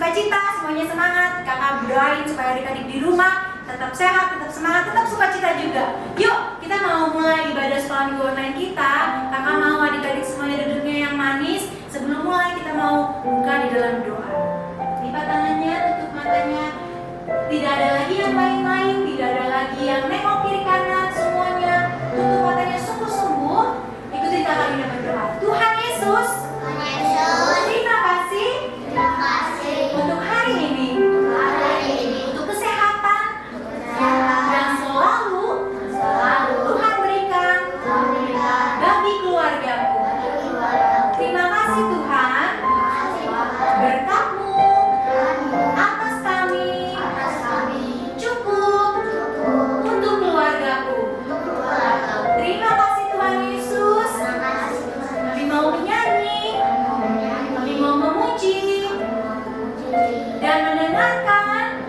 sukacita, semuanya semangat. Kakak doain supaya adik-adik di rumah tetap sehat, tetap semangat, tetap sukacita juga. Yuk, kita mau mulai ibadah sekolah minggu online kita. Kakak mau adik-adik semuanya duduknya yang manis. Sebelum mulai kita mau buka di dalam doa. Lipat tangannya, tutup matanya. Tidak ada lagi yang main-main, tidak ada lagi yang nengok kiri kanan. Semuanya tutup matanya sungguh-sungguh. Ikuti kakak di dalam berdoa. Tuhan Yesus, terima kasih untuk hari ini, untuk kesehatan yang selalu Tuhan berikan bagi keluargaku. Terima kasih Tuhan, berkat-Mu atas kami cukup untuk keluargaku. Terima kasih Tuhan Yesus. Kami mau menyanyi, kami mau memuji dan mendengarkan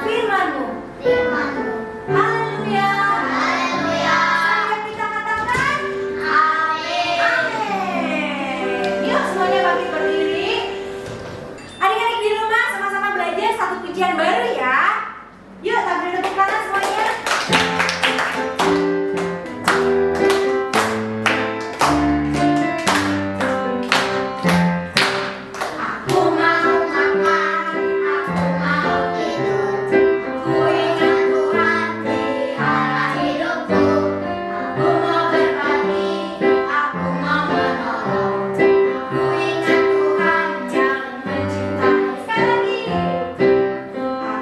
firman-Mu. Haleluya. Sampai kita katakan amin. Yuk semuanya bangkit berdiri. Adik-adik di rumah sama-sama belajar satu pujian baru ya. Yuk tampil tepuk tangan semuanya. Aku mau makan, aku mau tidur. Aku ingat Tuhan pelihara hidupku. Aku mau berbagi, aku mau menolong. Aku ingat Tuhan yang mencintai. Sekali lagi.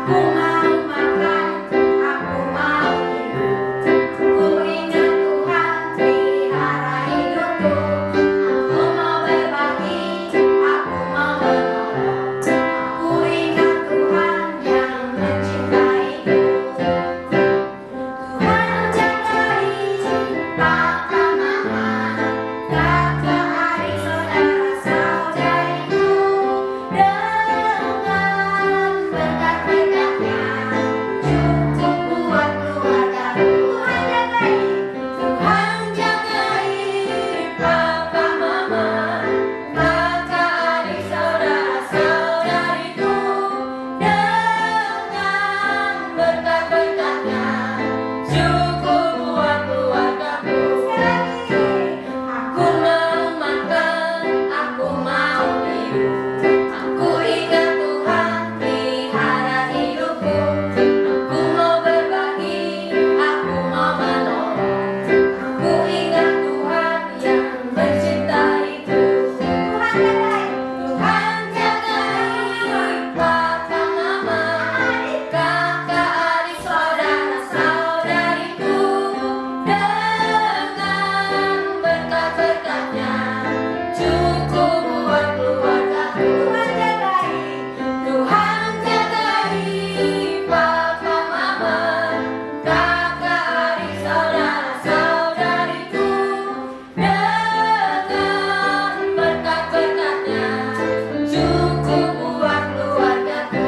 Aku mau makan, aku mau tidur. Aku ingat Tuhan pelihara hidupku. Aku mau berbagi, aku mau menolong. Aku ingat Tuhan yang mencintaiku. Tuhan menjagai papa mama, kakak adik saudara-saudariku. Dengan berkat-berkat-Nya cukup buat keluargaku. Tuhan jagai papa mama, kakak adik saudara-saudariku. Dengan berkat-berkat-Nya cukup buat keluargaku. Aku mau makan, aku mau tidur. Aku ingat Tuhan pelihara hidupku. Aku mau berbagi, aku mau menolong. Aku ingat Tuhan yang mencintaiku. Tuhan jagai papa mama, kakak adik saudara-saudariku. Dengan berkat-berkat-Nya cukup buat keluargaku. Tuhan jagai papa mama, kakak adik saudara-saudariku. Dengan berkat-berkat-Nya cukup buat keluargaku.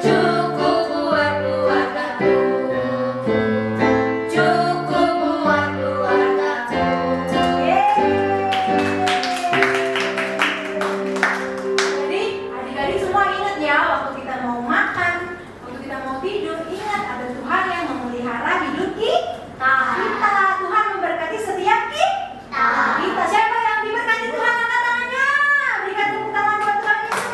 Cukup buat keluargaku. Cukup buat keluargaku. Jadi adik-adik semua ingat ya, waktu kita mau makan, waktu kita mau tidur, ingat ada Tuhan yang memelihara hidup kita. Tuhan memberkati setiap kita. Siapa yang diberkati Tuhan, angkat tangannya. Berikan tepuk tangan buat Tuhan Yesus.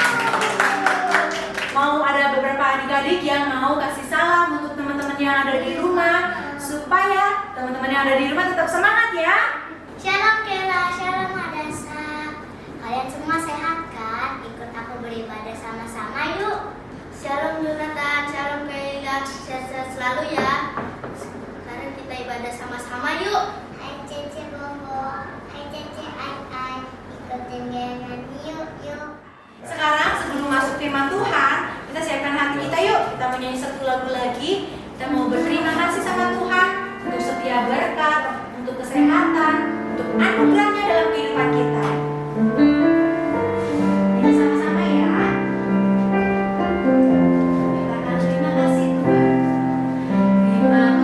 Mau ada beberapa adik-adik yang mau kasih salam untuk teman-teman yang ada di rumah, supaya teman-teman yang ada di rumah tetap semangat ya. Shalom Kela, shalom Adasa. Kalian semua sehat kan? Ikut aku beribadah sama-sama yuk. Shalom Jonathan, shalom Kela, sehat selalu ya. Sekarang kita ibadah sama-sama yuk. Hai Cece Bobo, hai Cece Ai, ikutin gengan yuk. Sekarang sebelum masuk firman Tuhan, kita siapkan hati kita yuk. Kita mau nyanyi satu lagu lagi. Kita mau berterima kasih sama Tuhan untuk setiap berkat, untuk kesehatan, untuk anugerahnya dalam kehidupan kita. Ini sama-sama ya. Katakan terima kasih Tuhan. Terima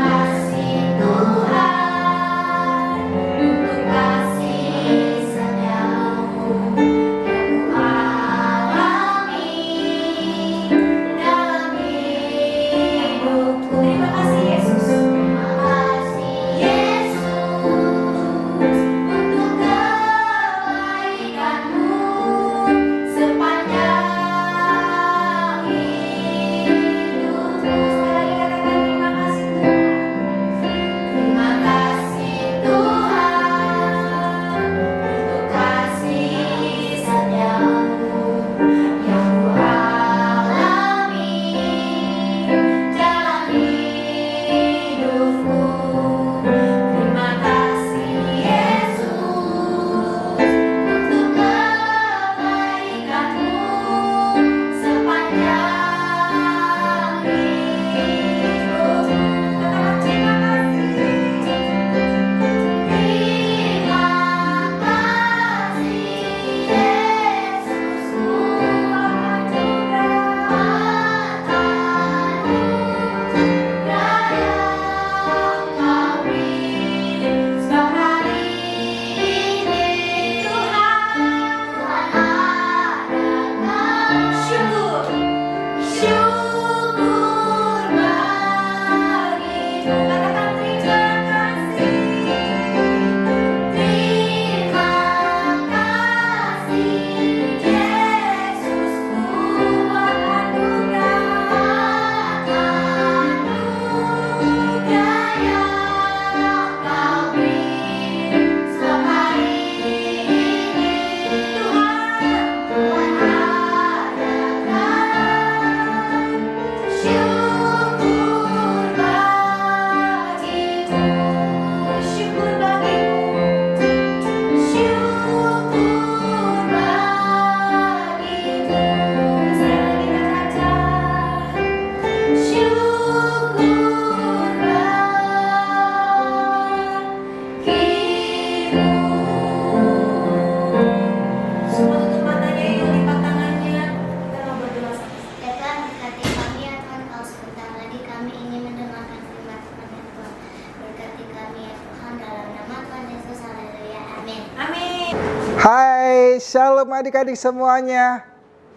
Hai, shalom adik-adik semuanya.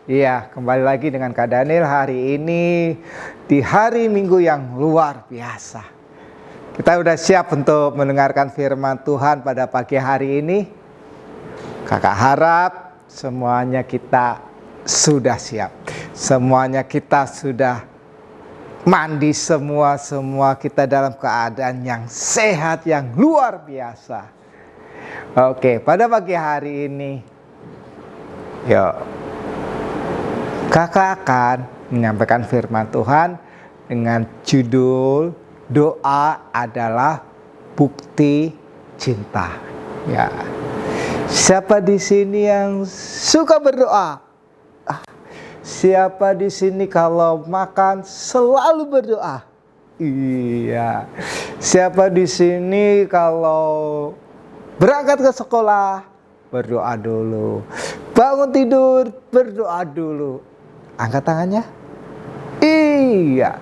Iya, kembali lagi dengan Kak Daniel hari ini di hari Minggu yang luar biasa. Kita udah siap untuk mendengarkan firman Tuhan pada pagi hari ini. Kakak harap semuanya kita sudah siap. Semuanya kita sudah mandi semua kita dalam keadaan yang sehat, yang luar biasa. Oke, pada pagi hari ini, yuk, kakak akan menyampaikan firman Tuhan dengan judul doa adalah bukti cinta. Ya, siapa di sini yang suka berdoa? Siapa di sini kalau makan selalu berdoa? Iya. Siapa di sini kalau berangkat ke sekolah berdoa dulu, bangun tidur berdoa dulu? Angkat tangannya. Iya.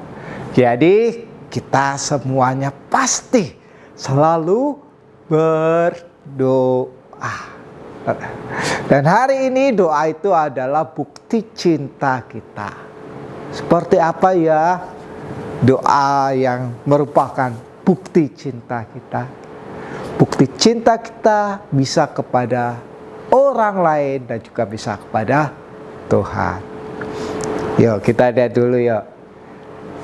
Jadi kita semuanya pasti selalu berdoa. Dan hari ini doa itu adalah bukti cinta kita. Seperti apa ya doa yang merupakan bukti cinta kita? Bukti cinta kita bisa kepada orang lain dan juga bisa kepada Tuhan. Yuk kita lihat dulu yuk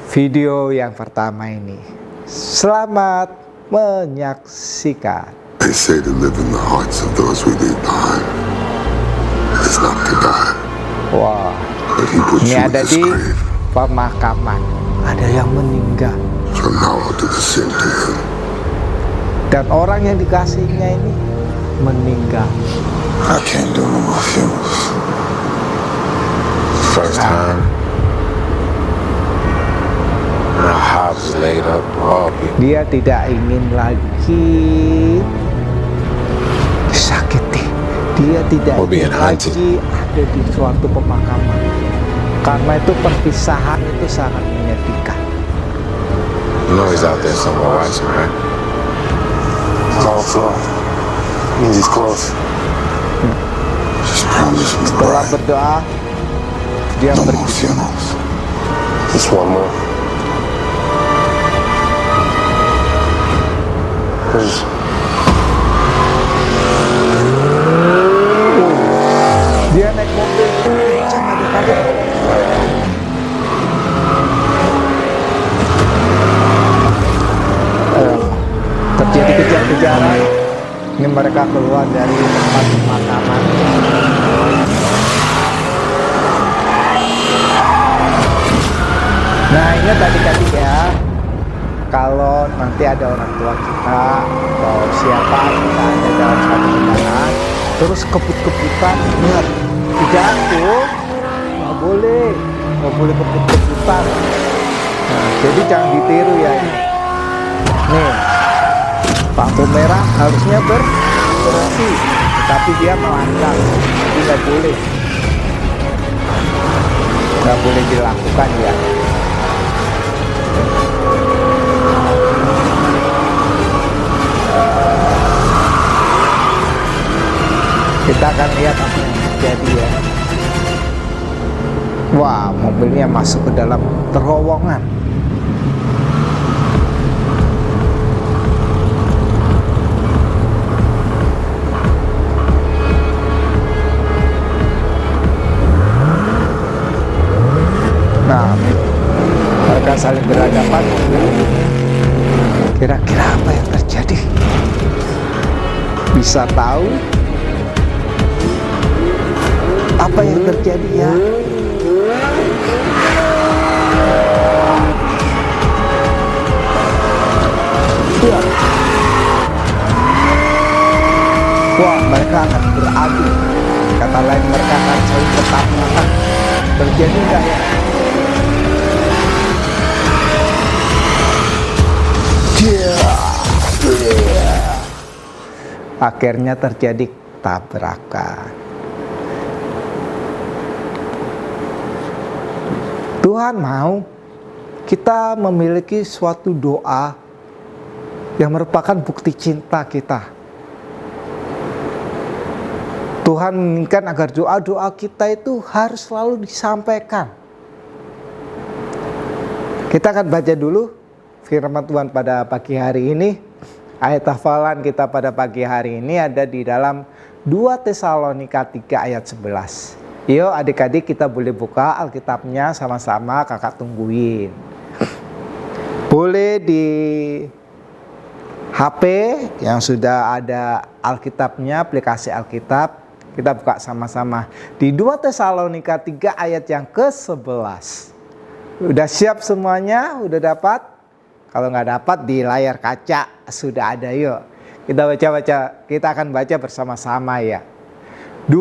video yang pertama ini. Selamat menyaksikan. They say to live in the hearts of those we leave behind is not to die. Wah, But he puts ini you in ada this di grave. pemakaman. Ada yang meninggal. From now I'll do the same to him. Dan orang yang dikasihnya ini meninggal. I can't do no more funerals. First time, my house laid up all people. Dia tidak ingin lagi disakiti. Dia tidak Or being ingin haunted. lagi ada di suatu pemakaman. Karena itu perpisahan itu sangat menyedihkan. You know he's out there somewhere watching, right? Call floor. Means he's close. Just promise me, Setelah Brian. berdoa, dia No more pergi. funerals. Just one more. Please. Dia naik mobil kencang adik-adik. Terjadi kejar-kejaran. Ini mereka keluar dari tempat pemakaman. Nah, ingat adik-adik ya, kalau nanti ada orang tua kita atau siapa kita ada dalam suatu kendaraan, terus kebut-kebutan, ingat, tidak tuh, nggak boleh kebut-kebutan. Nah, jadi jangan ditiru ya ini. Nih, lampu merah harusnya berhenti, tetapi dia melanggar, jadi nggak boleh dilakukan ya. Kita akan lihat apa yang terjadi ya. Wah, mobilnya masuk ke dalam terowongan. Nah, mereka saling berhadapan. Kira-kira apa yang terjadi? Bisa tahu apa yang terjadi ya? Ya. Wah, mereka akan beradu. Kata lain mereka akan saling bertabrakan. Terjadi nggak ya? Akhirnya terjadi tabrakan. Tuhan mau kita memiliki suatu doa yang merupakan bukti cinta kita. Tuhan menginginkan agar doa-doa kita itu harus selalu disampaikan. Kita akan baca dulu firman Tuhan pada pagi hari ini. Ayat hafalan kita pada pagi hari ini ada di dalam 2 Tesalonika 3 ayat 11. Yuk adik-adik kita boleh buka Alkitabnya sama-sama, kakak tungguin. Boleh di HP yang sudah ada Alkitabnya, aplikasi Alkitab. Kita buka sama-sama di 2 Tesalonika 3 ayat yang ke-11. Udah siap semuanya? Udah dapat? Kalau nggak dapat di layar kaca sudah ada. Yuk kita baca-baca, kita akan baca bersama-sama ya. 2,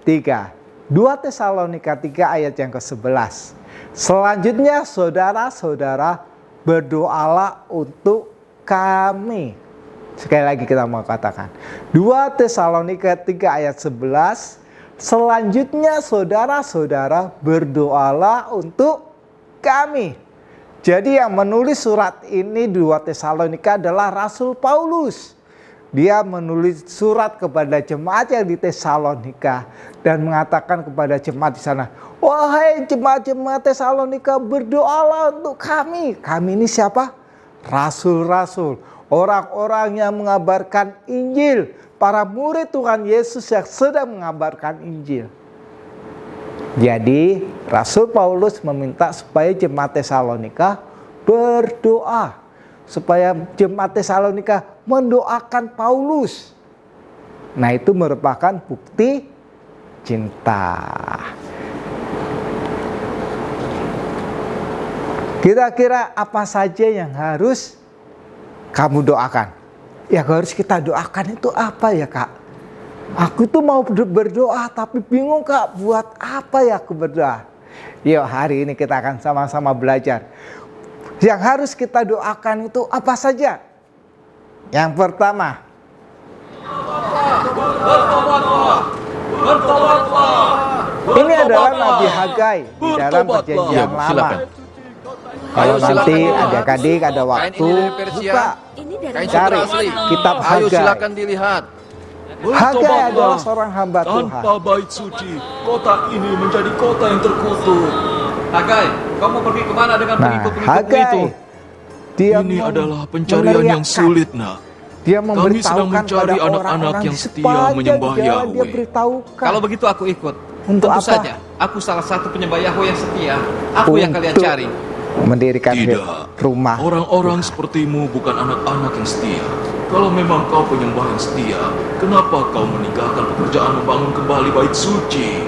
3. 2 Tesalonika 3 ayat yang ke-11. Selanjutnya saudara-saudara berdoalah untuk kami. Sekali lagi kita mau katakan 2 Tesalonika 3 ayat 11. Selanjutnya saudara-saudara berdoalah untuk kami. Jadi yang menulis surat ini 2 Tesalonika adalah Rasul Paulus. Dia menulis surat kepada jemaat yang di Tesalonika dan mengatakan kepada jemaat di sana, wahai jemaat-jemaat Tesalonika, berdoalah untuk kami. Kami ini siapa? Rasul-rasul, orang-orang yang mengabarkan Injil, para murid Tuhan Yesus yang sedang mengabarkan Injil. Jadi Rasul Paulus meminta supaya jemaat Tesalonika berdoa, supaya jemaat Tesalonika mendoakan Paulus. Nah, itu merupakan bukti cinta. Kira-kira apa saja yang harus kamu doakan? Yang harus kita doakan itu apa ya, Kak? Aku tuh mau berdoa tapi bingung, Kak, buat apa ya aku berdoa? Yuk hari ini kita akan sama-sama belajar. Yang harus kita doakan itu apa saja? Yang pertama, ini adalah Nabi Hagai di dalam perjanjian lama. Kalau nanti adik-adik ada waktu, buka cari kitab Ayo Hagai. silakan dilihat. Hagai adalah seorang hamba Tuhan. Tanpa bait suci, kota ini menjadi kota yang terkutuk. Hagai, kamu pergi kemana dengan Nah, pengikut-pengikutmu Hagai itu? dia Ini adalah pencarian yang meneriakkan. sulit, nak. Dia Kami sedang memberitahukan mencari kepada anak-anak orang-orang yang di setia sepanjang menyembah jalan. Dia Yahweh. beritahukan Kalau begitu aku ikut. Untuk Tentu apa? saja, aku salah satu penyembah Yahweh yang setia. Aku yang kalian Untuk cari. mendirikan Tidak. rumah. Orang-orang sepertimu bukan anak-anak yang setia. Kalau memang kau penyembah yang setia, kenapa kau meninggalkan pekerjaan membangun kembali bait suci?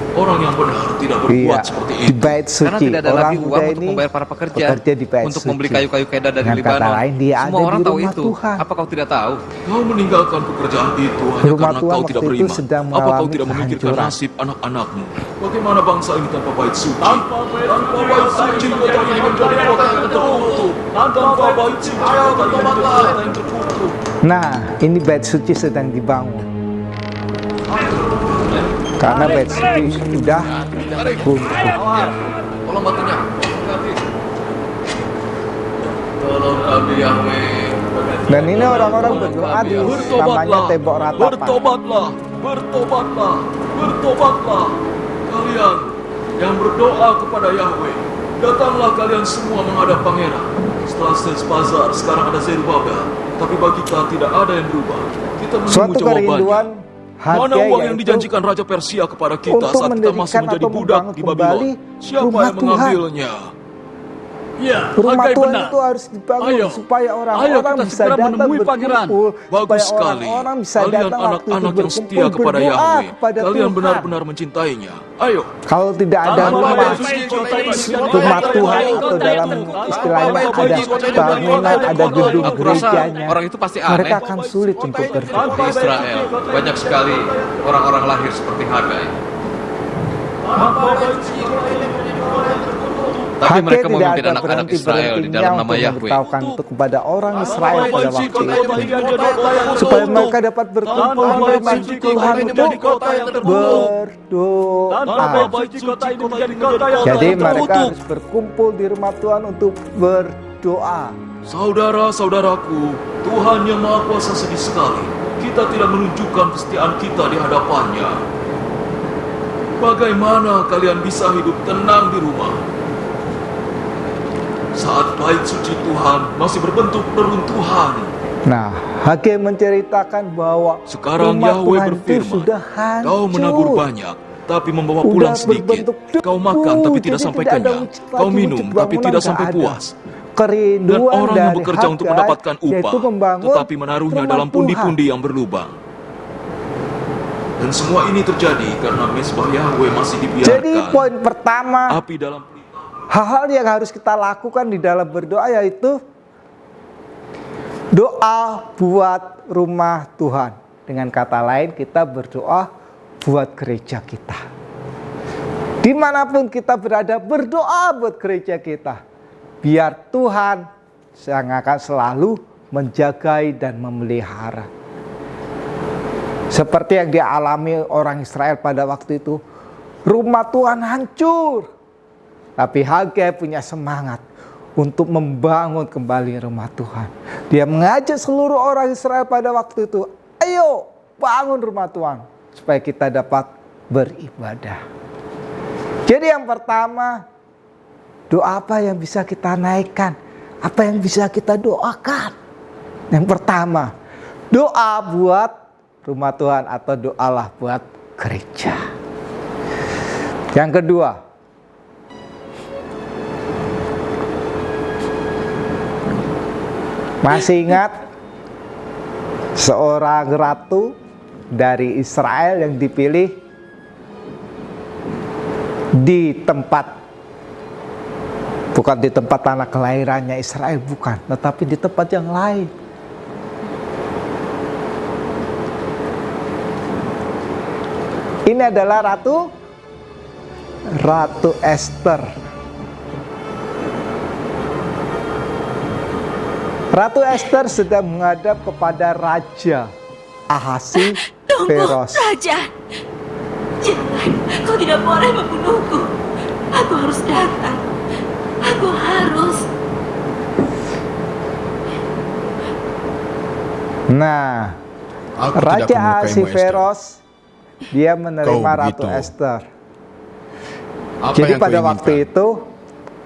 Orang yang benar tidak berbuat seperti di itu. bait suci. Karena tidak ada Orang lagi muda uang untuk ini membayar para pekerja, bekerja di bait untuk suci. membeli kayu-kayu keda dari Dengan kata Libanon. lain, dia ada Semua orang di tahu rumah itu. Tuhan. Apa kau tidak tahu? Kau meninggalkan pekerjaan itu hanya Rumah karena Tuhan kau waktu tidak itu beriman. sedang Apa kau mengalami tidak memikirkan kehancuran. nasib anak-anakmu? Bagaimana bangsa ini tanpa bait suci? Tanpa bait suci kota ini menjadi kota yang terkutuk. Tanpa bait suci kota ini menjadi kota yang terkutuk. Nah, ini bait suci sedang dibangun. Karena bait suci sudah runtuh. Tolong batunya. Tolong kami Yahweh. Dan ini orang-orang berdoa di namanya tembok ratapan. Bertobatlah, bertobatlah, bertobatlah. Kalian yang berdoa kepada Yahweh, datanglah kalian semua menghadap pangeran. Setelah Sespazar, sekarang ada Zerubabel. Tapi bagi kita tidak ada yang berubah. Kita menunggu Suatu kerinduan jawabannya. Hagai Mana uang yang yaitu dijanjikan Raja Persia kepada kita untuk saat kita masih mendirikan menjadi atau budak membangun di kembali Babylon? Siapa rumah yang mengambilnya? Ya, rumah Hagai Tuhan benar. itu harus dibangun Ayo. supaya Ayo orang-orang kita bisa segera datang menemui pangeran. berkumpul, Bagus supaya sekali. orang-orang bisa Kalian datang waktu itu anak-anak yang setia berkumpul kepada berdoa Yahweh. kepada Kalian Tuhan. benar-benar mencintainya. Ayo. Kalau tidak ada Tanpa rumah bait suci, kota ini menjadi rumah kota Tuhan yang atau dalam terkutuk. istilahnya Tanpa ada bait suci, bangunan, ada gedung Aku rasa gerejanya, orang itu pasti aneh. mereka akan sulit untuk berdoa. Di Israel banyak sekali orang-orang lahir seperti Hagai. Tapi Hagai mereka tidak memimpin ada anak-anak Israel di dalam nama untuk Yahweh. memberitahukan untuk kepada orang Israel pada waktu itu supaya Supaya mereka dapat berkumpul di rumah Tuhan untuk berdoa. Jadi mereka harus berkumpul di rumah Tuhan untuk berdoa. Saudara-saudaraku, Tuhan yang Maha Kuasa sedih sekali kita tidak menunjukkan kesetiaan kita di hadapannya. Bagaimana kalian bisa hidup tenang di rumah saat bait suci Tuhan masih berbentuk reruntuhan? Nah, Hagai menceritakan bahwa Sekarang rumah Yahweh Tuhan itu berfirman, sudah hancur. kau menabur banyak, tapi membawa pulang Udah sedikit. berbentuk debu, Kau makan, tapi tidak jadi sampai tidak ada kenyang. wujud Kau lagi, minum, wujud tapi bangunan tidak nggak sampai ada. puas. Kerinduan Dan orang yang dari bekerja untuk Hagai mendapatkan upah, yaitu membangun tetapi menaruhnya rumah dalam Tuhan. pundi-pundi yang berlubang. Dan semua ini terjadi karena mesbah Yahweh masih dibiarkan. Jadi poin pertama, Api dalam pelita. hal-hal yang harus kita lakukan di dalam berdoa yaitu doa buat rumah Tuhan. Dengan kata lain, kita berdoa buat gereja kita. Dimanapun kita berada, berdoa buat gereja kita. Biar Tuhan yang akan selalu menjagai dan memelihara. Seperti yang dialami orang Israel pada waktu itu. Rumah Tuhan hancur. Tapi Hagai punya semangat untuk membangun kembali rumah Tuhan. Dia mengajak seluruh orang Israel pada waktu itu. Ayo bangun rumah Tuhan. Supaya kita dapat beribadah. Jadi yang pertama, doa apa yang bisa kita naikkan? Apa yang bisa kita doakan? Yang pertama, doa buat rumah Tuhan atau doalah buat gereja. Yang kedua, masih ingat seorang ratu dari Israel yang dipilih di tempat, bukan di tempat tanah kelahirannya Israel, bukan, tetapi di tempat yang lain. Ini adalah Ratu Esther. Ratu Esther sedang menghadap kepada Raja Ahasiveros. Raja, jangan, kau tidak boleh membunuhku. Aku harus datang. Aku harus. Nah, Aku tidak Raja akan melukaimu, Ahasiveros dia menerima Kau Ratu begitu. Esther. Apa Jadi yang kau pada waktu inginkan? itu,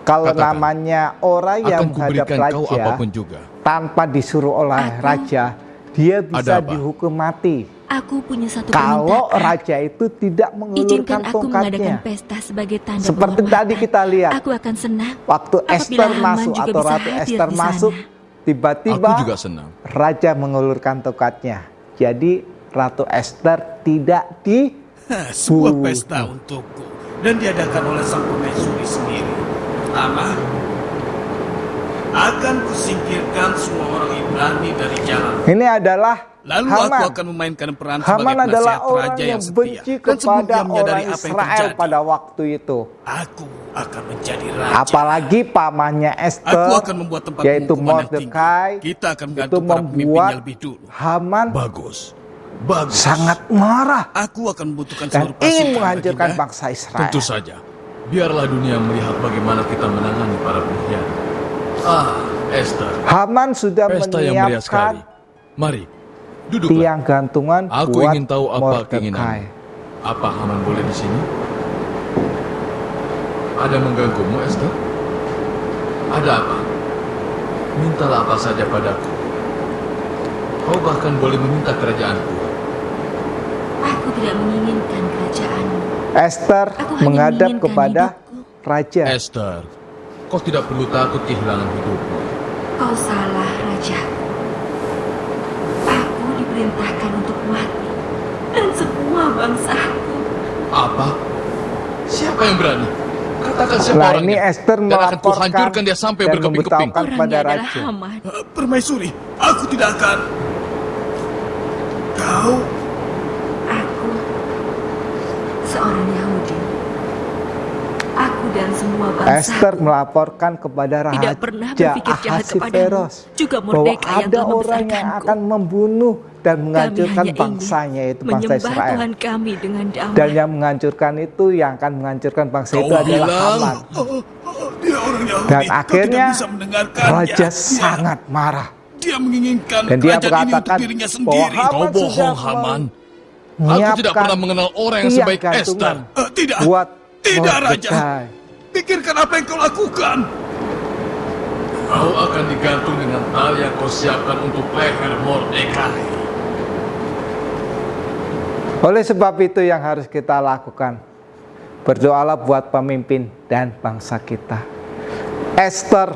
kalau Katakan. namanya orang yang Akan menghadap kuberikan kau raja apapun juga. tanpa disuruh oleh raja, dia bisa Ada apa? dihukum mati. Aku punya satu Kalau permintaan. raja itu tidak mengulurkan Izinkan aku mengadakan tongkatnya. pesta sebagai tanda Seperti penghormatan. tadi kita lihat, Aku akan senang waktu apabila Esther Haman masuk juga atau bisa Ratu hadir Esther di masuk, sana. tiba-tiba Aku juga senang. raja mengulurkan tongkatnya. Jadi Ratu Esther tidak Sebuah dibunuh. pesta untukku dan diadakan oleh sang permaisuri sendiri. Pertama, akan kusingkirkan semua orang Ibrani dari jalan. Ini adalah Lalu Haman. aku akan memainkan peran Haman sebagai adalah penasihat orang raja yang yang setia. benci Dan sebelum kepada dia menyadari orang apa yang Israel terjadi, pada waktu itu. aku akan menjadi raja. Apalagi pamannya Esther, Aku akan membuat tempat yaitu penghukuman yang tinggi. Mordekai, Kita akan itu menggantung para pemimpinnya membuat lebih dulu. Haman Bagus. Bagus. sangat marah Aku akan membutuhkan dan seluruh pasukan. ingin menghancurkan Baginda. bangsa Israel. Tentu saja. Biarlah dunia melihat bagaimana kita menangani para pengkhianat. Esther, Haman sudah pesta yang meriah sekali. menyiapkan Mari, duduklah. tiang gantungan Aku buat ingin tahu apa Mordekai. keinginanmu. Apa Haman boleh di sini? Ada mengganggumu, Esther? Ada apa? Mintalah apa saja padaku. Kau bahkan boleh meminta kerajaanku. Aku tidak menginginkan kerajaanmu. Esther Aku hanya menghadap menginginkan kepada hidupku. raja. Esther, kau tidak perlu takut kehilangan hidupmu. Kau salah, rajaku. Aku diperintahkan untuk mati. Dan semua bangsaku. Apa? Siapa yang berani? Katakan siapa Nah, orangnya. ini Esther Dan akan melaporkan kuhancurkan dia sampai dan berkeping-keping. memberitahukan kepada Orangnya adalah raja. Haman. Permaisuri, aku tidak akan. Kau Aku seorang Yahudi. Aku dan semua bangsa Esther melaporkan kepada tidak pernah Raja berpikir jahat Ahasiveros kepadamu, juga bahwa Mordekai yang ada telah orang yang membesarkanku. akan membunuh dan menghancurkan Kami hanya bangsanya, ingin yaitu bangsa menyembah Israel. Tuhan kami dengan damai. Dan yang menghancurkan itu, yang akan menghancurkan bangsa itu adalah Haman. dia orang Yahudi. Dan Kau akhirnya tidak bisa mendengarkannya. raja Dia- sangat marah. Dia menginginkan Dan dia kerajaan ini untuk berkatakan dirinya bahwa sendiri. Haman Kau bohong, sudah Haman. Aku menyiapkan tidak pernah mengenal orang yang tiang sebaik gantungan Esther. Tidak, buat tidak Raja. Mordekai. Pikirkan apa yang kau lakukan. Kau akan digantung dengan tali yang kau siapkan untuk leher Mordekai. Oleh sebab itu yang harus kita lakukan, berdoalah buat pemimpin dan bangsa kita. Esther,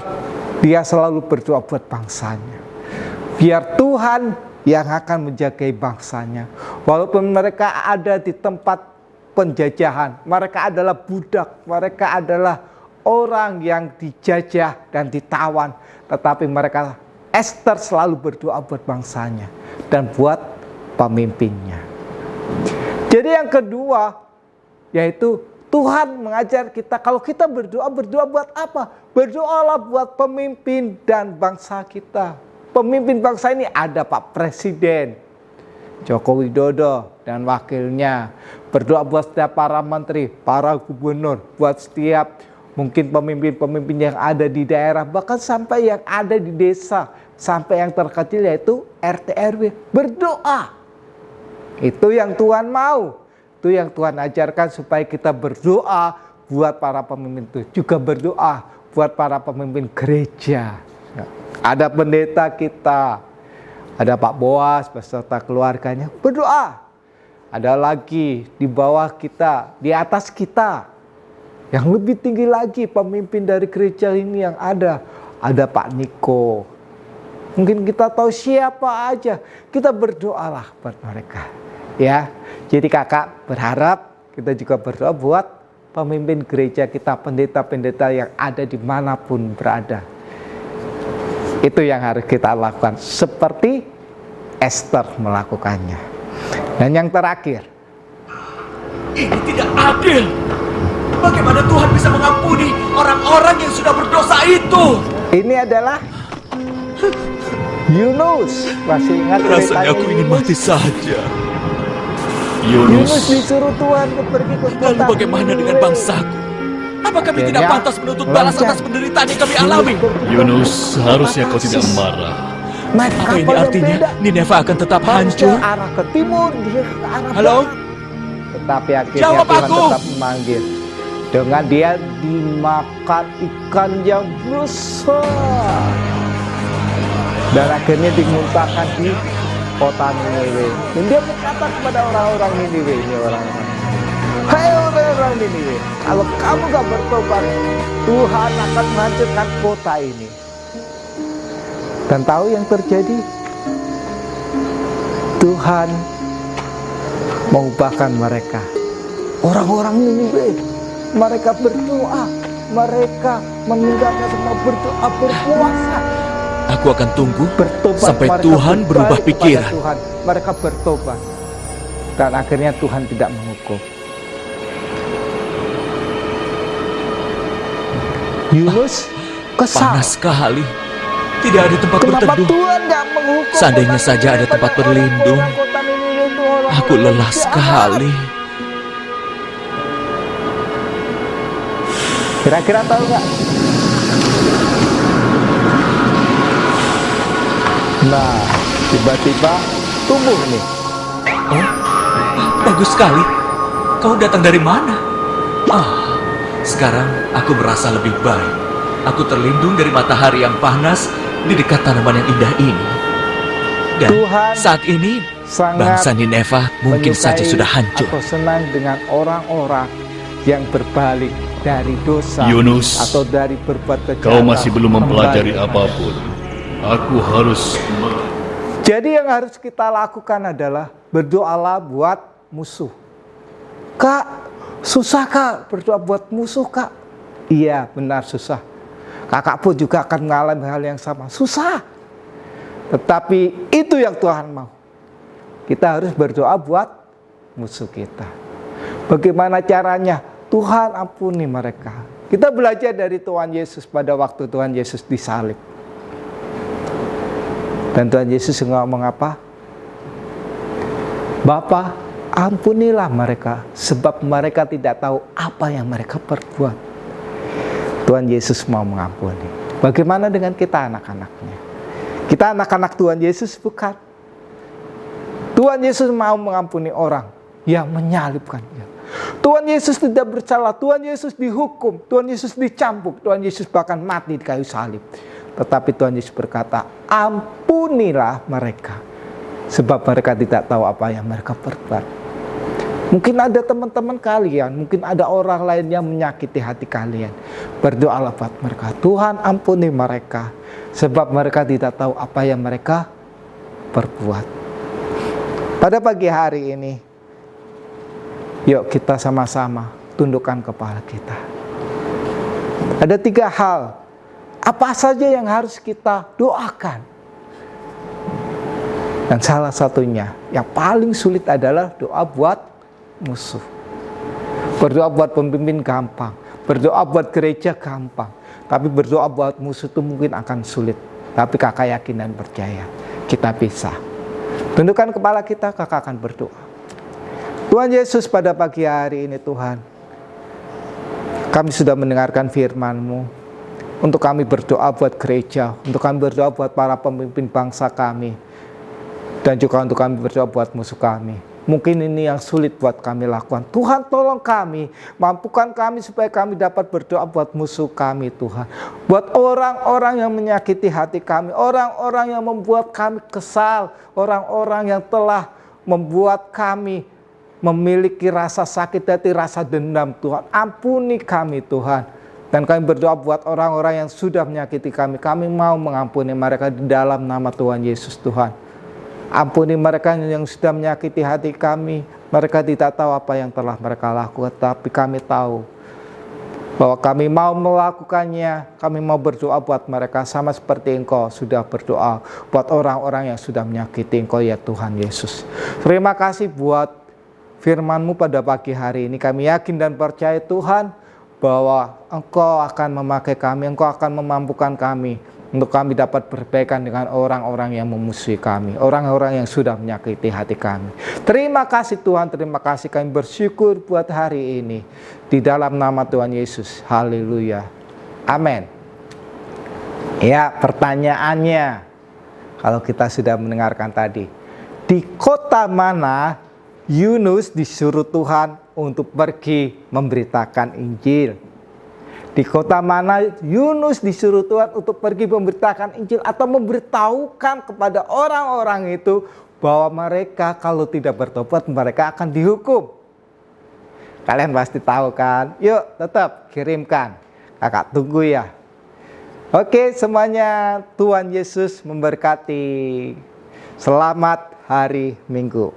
dia selalu berdoa buat bangsanya. Biar Tuhan yang akan menjaga bangsanya. Walaupun mereka ada di tempat penjajahan, mereka adalah budak, mereka adalah orang yang dijajah dan ditawan. Tetapi mereka, Esther selalu berdoa buat bangsanya dan buat pemimpinnya. Jadi yang kedua, yaitu Tuhan mengajar kita, kalau kita berdoa, berdoa buat apa? Berdoalah buat pemimpin dan bangsa kita. Pemimpin bangsa ini ada Pak Presiden Joko Widodo dan wakilnya. Berdoa buat setiap para menteri, para gubernur, buat setiap mungkin pemimpin-pemimpin yang ada di daerah, bahkan sampai yang ada di desa, sampai yang terkecil yaitu RT RW. Berdoa. Itu yang Tuhan mau. Itu yang Tuhan ajarkan supaya kita berdoa buat para pemimpin itu. Juga berdoa buat para pemimpin gereja. Ada pendeta kita, ada Pak Boas beserta keluarganya, berdoa. Ada lagi di bawah kita, di atas kita, yang lebih tinggi lagi pemimpin dari gereja ini yang ada Pak Niko. Mungkin kita tahu siapa aja, kita berdoalah buat mereka. Ya, jadi kakak berharap kita juga berdoa buat pemimpin gereja kita, pendeta-pendeta yang ada dimanapun berada. Itu yang harus kita lakukan seperti Esther melakukannya. Dan yang terakhir, Ini tidak adil. Bagaimana Tuhan bisa mengampuni orang-orang yang sudah berdosa itu? ini adalah Yunus. Masih ingat Rasanya ceritanya aku ingin Yunus? mati saja. Yunus disuruh Tuhan pergi ke kota Lalu bagaimana dengan Niniwe. bangsaku? Apa kami tidak Akhirnya, pantas menuntut balas loncat. atas penderitaan yang kami alami? Yunus, seharusnya kau tidak marah. Naik Apa kapal ini yang artinya? beda. Nineveh akan tetap Harusnya hancur? arah ke timur, dia ke arah Halo? barat. Tetapi akhirnya Jawab Tuhan aku. tetap memanggil. Dengan dia dimakan ikan yang besar. Dan akhirnya dimuntahkan di kota Niniwe. Dan dia berkata kepada orang-orang Niniwe, ini orang-orang, hai orang-orang Niniwe, kalau kamu gak bertobat, Tuhan akan menghancurkan kota ini. Dan tahu yang terjadi? Tuhan mengubahkan mereka. Orang-orang Niniwe, mereka berdoa, mereka meninggalkan semua berdoa, berpuasa. Aku akan tunggu Bertobat, sampai mereka Tuhan berbalik berubah kepada pikiran. Tuhan. Mereka bertobat. Dan akhirnya Tuhan tidak menghukum. Yunus kesal. Panas sekali. Tidak ada tempat Kenapa berteduh. Tuhan gak menghukum? Seandainya kota saja ada Niniwe, tempat padahal berlindung. orang kota Niniwe itu orang-orang Aku lelah jahat. sekali. Kira-kira tahu nggak? Nah, tiba-tiba tumbuh nih. Oh, bagus sekali. Kau datang dari mana? Ah, sekarang aku merasa lebih baik. Aku terlindung dari matahari yang panas di dekat tanaman yang indah ini. Dan Tuhan saat ini, sangat bangsa Nineveh mungkin saja menyukai sudah hancur. atau senang dengan orang-orang yang berbalik dari dosa Yunus, atau dari berbuat kejahatan. Kau masih belum mempelajari kembali. apapun. Aku harus Jadi yang harus kita lakukan adalah berdoalah buat musuh. Kak, susah kak berdoa buat musuh kak. Iya benar susah. Kakak pun juga akan mengalami hal yang sama. Susah. Tetapi itu yang Tuhan mau. Kita harus berdoa buat musuh kita. Bagaimana caranya? Tuhan ampuni mereka. Kita belajar dari Tuhan Yesus pada waktu Tuhan Yesus disalib. Dan Tuhan Yesus ngomong apa? Bapa, ampunilah mereka, sebab mereka tidak tahu apa yang mereka perbuat. Tuhan Yesus mau mengampuni. Bagaimana dengan kita anak-anaknya? Kita anak-anak Tuhan Yesus bukan. Tuhan Yesus mau mengampuni orang yang menyalibkan Dia. Tuhan Yesus tidak bersalah, Tuhan Yesus dihukum, Tuhan Yesus dicambuk, Tuhan Yesus bahkan mati di kayu salib. Tetapi Tuhan Yesus berkata, ampunilah mereka, sebab mereka tidak tahu apa yang mereka perbuat. Mungkin ada teman-teman kalian, mungkin ada orang lain yang menyakiti hati kalian. Berdoalah buat mereka, Tuhan ampuni mereka, sebab mereka tidak tahu apa yang mereka perbuat. Pada pagi hari ini, yuk kita sama-sama tundukkan kepala kita. Ada 3 hal, apa saja yang harus kita doakan. Dan salah satunya, yang paling sulit adalah doa buat musuh. Berdoa buat pemimpin gampang, berdoa buat gereja gampang, tapi berdoa buat musuh itu mungkin akan sulit. Tapi kakak yakin dan percaya, kita bisa. Tundukkan kepala kita, kakak akan berdoa. Tuhan Yesus, pada pagi hari ini Tuhan, kami sudah mendengarkan firman-Mu. Untuk kami berdoa buat gereja, untuk kami berdoa buat para pemimpin bangsa kami, dan juga untuk kami berdoa buat musuh kami. Mungkin ini yang sulit buat kami lakukan. Tuhan tolong kami, mampukan kami supaya kami dapat berdoa buat musuh kami Tuhan. Buat orang-orang yang menyakiti hati kami, orang-orang yang membuat kami kesal, orang-orang yang telah membuat kami memiliki rasa sakit hati, rasa dendam Tuhan. Ampuni kami Tuhan. Dan kami berdoa buat orang-orang yang sudah menyakiti kami. Kami mau mengampuni mereka di dalam nama Tuhan Yesus Tuhan. Ampuni mereka yang sudah menyakiti hati kami. Mereka tidak tahu apa yang telah mereka lakukan, tapi kami tahu bahwa kami mau melakukannya. Kami mau berdoa buat mereka sama seperti Engkau sudah berdoa buat orang-orang yang sudah menyakiti Engkau ya Tuhan Yesus. Terima kasih buat firman-Mu pada pagi hari ini. Kami yakin dan percaya Tuhan bahwa Engkau akan memakai kami, Engkau akan memampukan kami untuk kami dapat berbaikan dengan orang-orang yang memusuhi kami, orang-orang yang sudah menyakiti hati kami. Terima kasih Tuhan, terima kasih, kami bersyukur buat hari ini. Di dalam nama Tuhan Yesus, haleluya, amin. Ya, pertanyaannya, kalau kita sudah mendengarkan tadi, di kota mana Yunus disuruh Tuhan untuk pergi memberitakan Injil? Di kota mana Yunus disuruh Tuhan untuk pergi memberitakan Injil atau memberitahukan kepada orang-orang itu bahwa mereka kalau tidak bertobat mereka akan dihukum? Kalian pasti tahu kan? Yuk tetap kirimkan, kakak tunggu ya. Oke semuanya, Tuhan Yesus memberkati. Selamat hari Minggu.